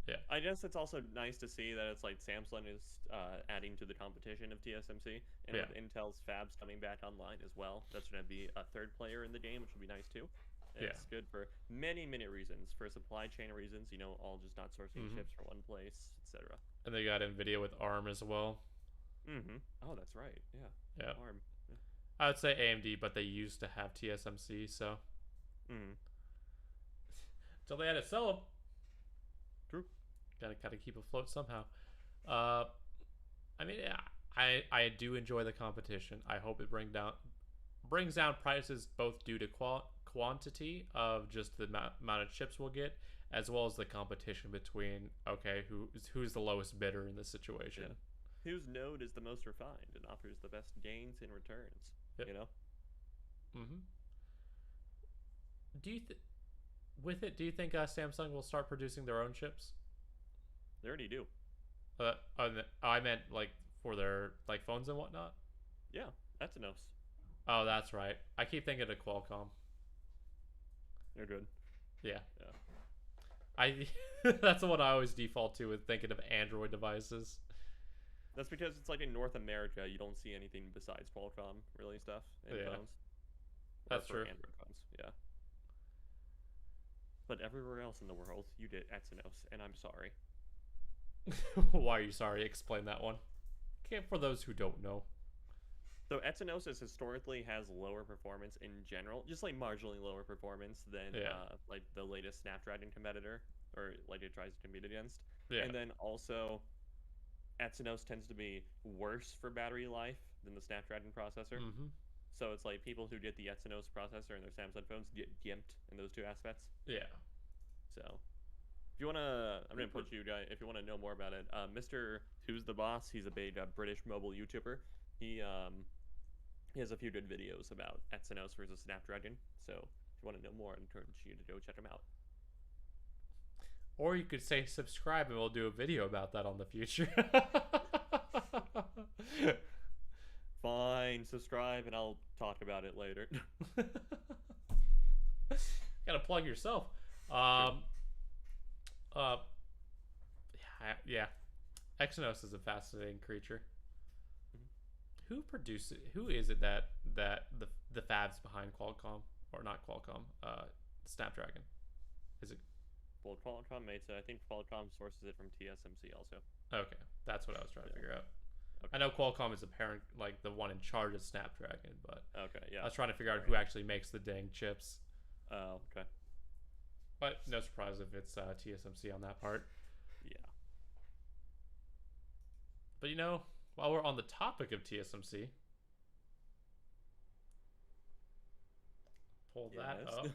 Yeah. I guess it's also nice to see that it's like Samsung is adding to the competition of TSMC, and with Intel's fabs coming back online as well. That's going to be a third player in the game, which will be nice too. It's good for many, many reasons. For supply chain reasons, all just not sourcing chips from one place, etc. And they got NVIDIA with ARM as well. Oh, that's right. Yeah. ARM. Yeah. I would say AMD, but they used to have TSMC, so. Until they had to sell them. True. Gotta keep afloat somehow. I mean, I do enjoy the competition. I hope it brings down prices both due to quantity of just the amount of chips we'll get, as well as the competition between who's the lowest bidder in this situation. Yeah. Whose node is the most refined and offers the best gains in returns? Yep. You know. Mm-hmm. Do you do you think Samsung will start producing their own chips? They already do. I meant like for their like phones and whatnot. Yeah, Exynos. Oh, that's right. I keep thinking of Qualcomm. They're good. Yeah. Yeah. I that's what I always default to with thinking of Android devices. That's because it's like in North America, you don't see anything besides Qualcomm really stuff in phones. That's true. Android phones, yeah. But everywhere else in the world, you get Exynos, and I'm sorry. Why are you sorry? Explain that one. For those who don't know. So Exynos historically has lower performance in general, just like marginally lower performance than like the latest Snapdragon competitor, or like it tries to compete against. Yeah. And then also, Exynos tends to be worse for battery life than the Snapdragon processor. Mm-hmm. So it's like people who get the Exynos processor in their Samsung phones get gimped in those two aspects. Yeah. So if you wanna, I'm gonna put you guys. If you wanna know more about it, Mr. Who's the Boss? He's a big British mobile YouTuber. He has a few good videos about Exynos versus Snapdragon. So if you want to know more, I encourage you to go check them out. Or you could say subscribe and we'll do a video about that on the future. Fine, subscribe and I'll talk about it later. Gotta plug yourself. Yeah. Exynos is a fascinating creature. Who produces? Who is it that the fabs behind Qualcomm, or not Qualcomm? Snapdragon. Is it? Well, Qualcomm makes it. I think Qualcomm sources it from TSMC also. Okay, that's what I was trying to figure out. Okay. I know Qualcomm is apparent, like the one in charge of Snapdragon, but okay, yeah. I was trying to figure out who actually makes the dang chips. Oh, okay. But no surprise if it's TSMC on that part. Yeah. But you know, while we're on the topic of TSMC, pull that up.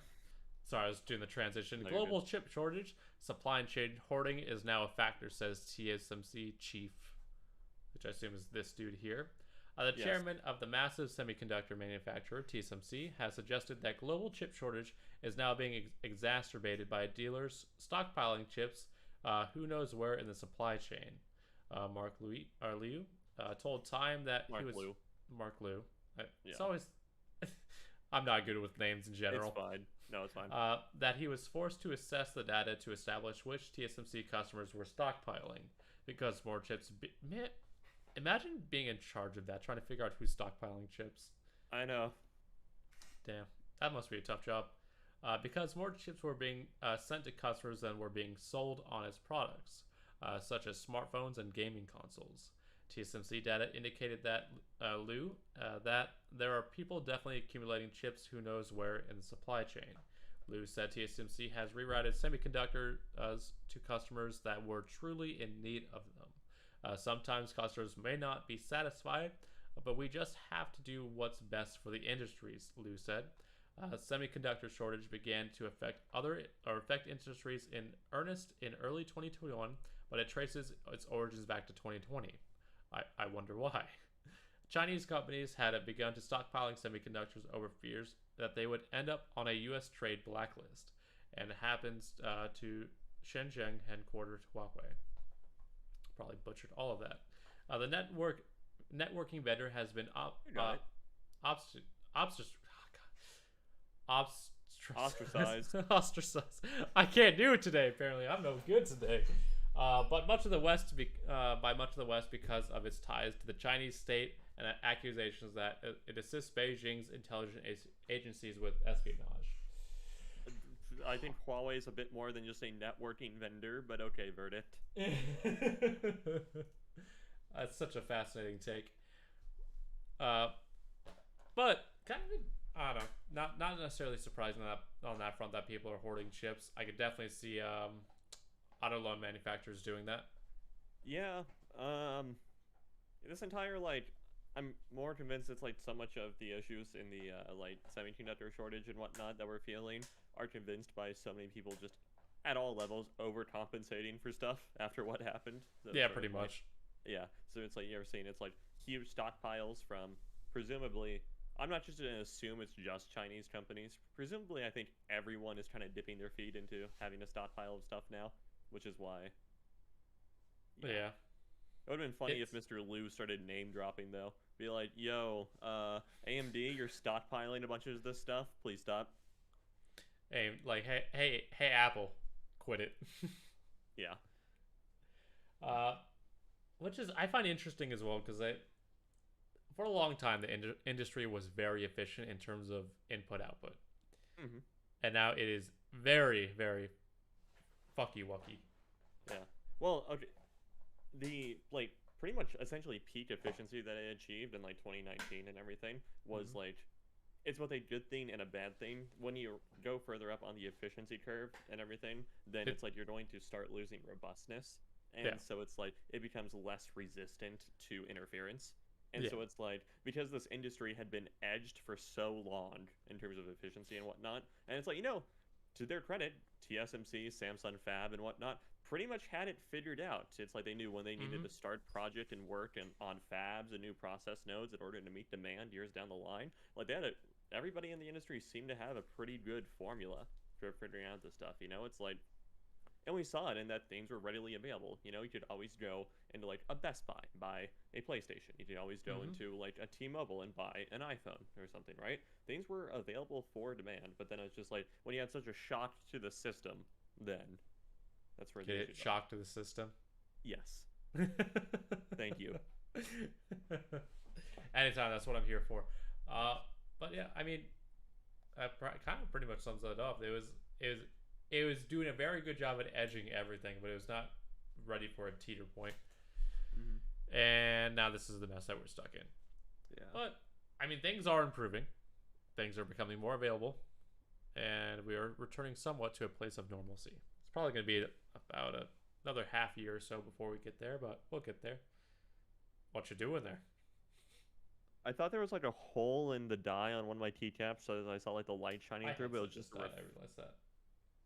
Sorry, I was doing the transition. Global chip shortage, supply and chain hoarding is now a factor, says TSMC chief, which I assume is this dude here. The chairman of the massive semiconductor manufacturer, TSMC, has suggested that global chip shortage is now being exacerbated by dealers stockpiling chips who knows where in the supply chain. Mark Liu told Time that Mark Liu. It's always... I'm not good with names in general. It's fine. No, it's fine. That he was forced to assess the data to establish which TSMC customers were stockpiling because more chips... Imagine being in charge of that, trying to figure out who's stockpiling chips. I know. Damn, that must be a tough job. Because more chips were being sent to customers than were being sold on its products, such as smartphones and gaming consoles. TSMC data indicated that that there are people definitely accumulating chips who knows where in the supply chain. Liu said TSMC has rerouted semiconductors to customers that were truly in need of them. Sometimes customers may not be satisfied, but we just have to do what's best for the industries, Liu said. Semiconductor shortage began to affect industries in earnest in early 2021, but it traces its origins back to 2020. I wonder why. Chinese companies had begun to stockpiling semiconductors over fears that they would end up on a U.S. trade blacklist, and it happens to Shenzhen headquartered Huawei. Probably butchered all of that. The networking vendor has been ostracized. Ostracized. I can't do it today. Apparently, I'm no good today. But much of the West, by much of the West, because of its ties to the Chinese state and accusations that it assists Beijing's intelligence agencies with espionage. I think Huawei is a bit more than just a networking vendor, but okay, verdict. That's such a fascinating take. But kind of, I don't know, not necessarily surprising on that front that people are hoarding chips. I could definitely see auto loan manufacturers doing that. Yeah. This entire I'm more convinced it's so much of the issues in the semiconductor shortage and whatnot that we're feeling are convinced by so many people just at all levels overcompensating for stuff after what happened. So Yeah, sort pretty of like- much. Yeah, so it's like you're seeing it's like huge stockpiles from presumably. I'm not just gonna assume it's just Chinese companies. Presumably, I think everyone is kind of dipping their feet into having a stockpile of stuff now, which is why. Yeah. It would have been funny if It's- Mr. Liu started name dropping though. Be like, "Yo, AMD, you're stockpiling a bunch of this stuff. Please stop." Hey, like, hey, Apple, quit it. Yeah. Which is I find interesting as well because for a long time the industry was very efficient in terms of input output, Mm-hmm. and now it is very very fucky wucky. Yeah. Well, okay. The like pretty much essentially peak efficiency that it achieved in like 2019 and everything was Mhm. like it's both a good thing and a bad thing. When you go further up on the efficiency curve and everything, then it's like you're going to start losing robustness. And Yeah. so it's like it becomes less resistant to interference. And Yeah. so it's like because this industry had been edged for so long in terms of efficiency and whatnot, and it's like, to their credit, TSMC, Samsung Fab, and whatnot pretty much had it figured out. It's like they knew when they needed Mhm. to start project and work and on fabs and new process nodes in order to meet demand years down the line. Like they had a, everybody in the industry seemed to have a pretty good formula for figuring out this stuff. It's like, and we saw it in that things were readily available. You could always go into like a Best buy a PlayStation. You could always go Mhm. into like a T-Mobile and buy an iPhone or something, right? Things were available for demand, but then it's just like when you had such a shock to the system, then that's where the Get issue it? Shock to the system. Yes, thank you. Anytime, that's what I'm here for. But yeah, I mean, that kind of pretty much sums it up. It was doing a very good job at edging everything, but it was not ready for a teeter point. Mm-hmm. And now this is the mess that we're stuck in. Yeah. But I mean, things are improving. Things are becoming more available, and we are returning somewhat to a place of normalcy. It's probably going to be about another half year or so before we get there, but we'll get there. What you doing there? I thought there was like a hole in the die on one of my T-caps, so I saw like the light shining through, but it was just I realized that.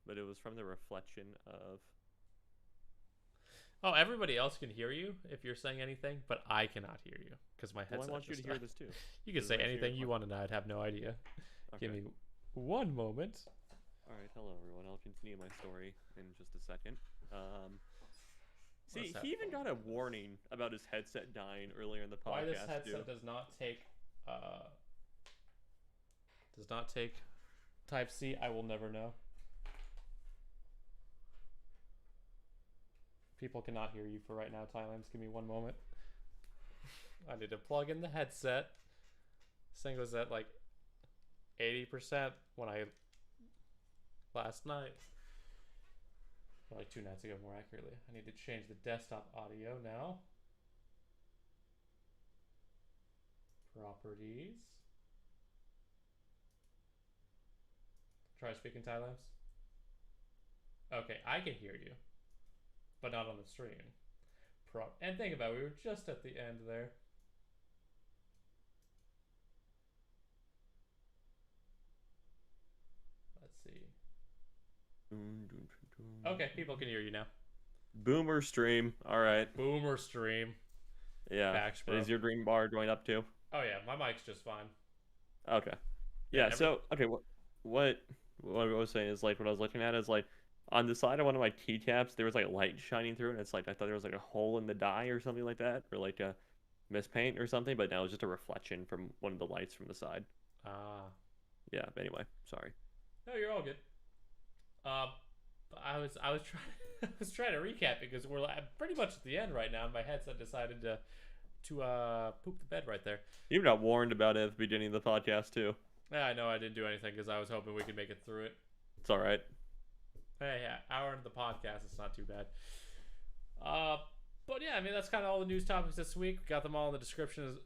but it was from the reflection of. Oh, everybody else can hear you if you're saying anything, but I cannot hear you because my headset. Well, I want you to just hear this too. You can This say is actually anything you fun. want, and I'd have no idea. Okay. Give me one moment. All right, hello everyone. I'll continue my story in just a second. See, Let's have he even fun. got a warning about his headset dying earlier in the podcast. Why this headset too. does not take Type C, I will never know. People cannot hear you for right now, Thailands. Give me one moment. I need to plug in the headset. This thing was at like 80% when last night. Or like 2 nights ago, more accurately. I need to change the desktop audio now. Properties. Try speaking Thailands. Okay, I can hear you, but not on the stream. And think about it, we were just at the end there. Let's see. Okay, people can hear you now. Boomer stream. All right. Boomer stream. Yeah. Facts, bro. Is your green bar going up too? Oh yeah, my mic's just fine. Okay. Yeah. So okay, what I was saying is like what I was looking at is like on the side of one of my keycaps there was like light shining through, and it's like I thought there was like a hole in the die or something like that, or like a mispaint or something, but no, it was just a reflection from one of the lights from the side. Ah. Yeah. Anyway, sorry. No, you're all good. I was trying I was trying to recap because we're pretty much at the end right now. My headset decided to poop the bed right there. You got warned about it at the beginning of the podcast too. Yeah, I know I didn't do anything because I was hoping we could make it through it. It's all right. Hey, yeah, hour into the podcast, it's not too bad. But yeah, I mean that's kind of all the news topics this week. We got them all in the description